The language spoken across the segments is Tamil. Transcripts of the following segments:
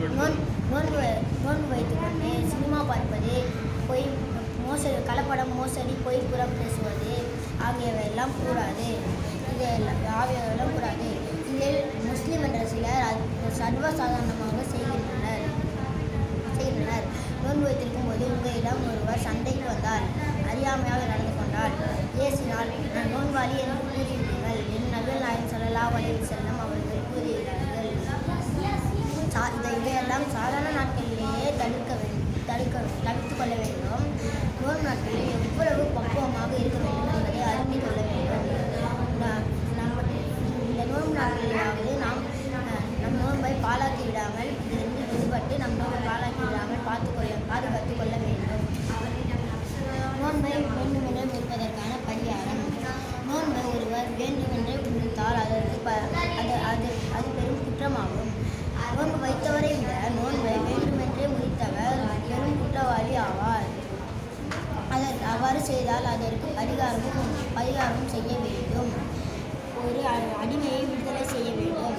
நோன்பு வைத்துக்கொண்டு சினிமா பார்ப்பது, பொய் மோசடி, கலப்படம், மோசடி, பொய் புறம் பேசுவது ஆகியவையெல்லாம் கூடாது. ஆகியவையெல்லாம் கூடாது. இதில் முஸ்லீம் என்ற சிலர் சர்வசாதாரணமாக செய்கின்றனர். நோன்பு வைத்திருக்கும் போது உங்களிடம் ஒருவர் சண்டைக்கு வந்தால், அறியாமையாக நடந்து கொண்டால், ஏசினால் நோன்பாளி என்று கூறுகிறீர்கள் என்று நபிகள் நாயகம் ஸல்லல்லாஹு அலைஹி வஸல்லம் அவர்கள் கூறுகிறார்கள். இதையெல்லாம் சாதாரண நாட்களிலேயே தவிர்த்து கொள்ள வேண்டும். நோன்பு நாட்களில் எவ்வளவு பக்குவமாக இருக்க வேண்டும் என்பதை அறிந்து கொள்ள வேண்டும். இந்த நோன்பு நாட்களிலாவது நம் நோன்பை பாழாக்கி விடாமல், இதிலிருந்து விடுபட்டு நம் நோன்பை பாழாக்கி விடாமல் பாதுகாத்து கொள்ள வேண்டும். நோன்பை வேண்டுமென்றே முறிப்பதற்கான பரிகாரம். நோன்பை ஒருவர் வேண்டுமென்றே முறித்தால் அது பெரும் குற்றமாகும். நோன்பு வைத்தவரை விட நோன்பை வேண்டுமென்றே முறித்தவர் பெரும் குற்றவாளி ஆவார். அவ்வாறு செய்தால் அதற்கு பரிகாரமும் செய்ய வேண்டும். ஒரு அடிமையை விடுதலை செய்ய வேண்டும்.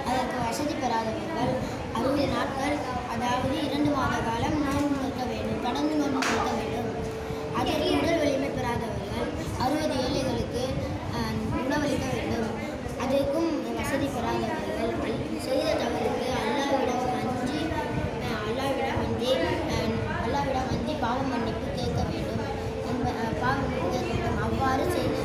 அதற்கு வசதி பெறாதவர்கள் 60 நாட்கள், அதாவது 2 மாத காலம் நோன்பு நிற்க வேண்டும். தொடர்ந்து நோன்பு நிற்க வேண்டும். அதற்கு உடல் வலிமை பெறாதவர்கள் 60 ஏழைகளுக்கு உணவளிக்க வேண்டும். அதற்கும் வசதி பெறாதவர்கள் செய்த தவறுக்கு அல்லாஹ்விடம் வந்தி பாவ மன்னிப்பு கேட்க வேண்டும். அவ்வாறு செய்த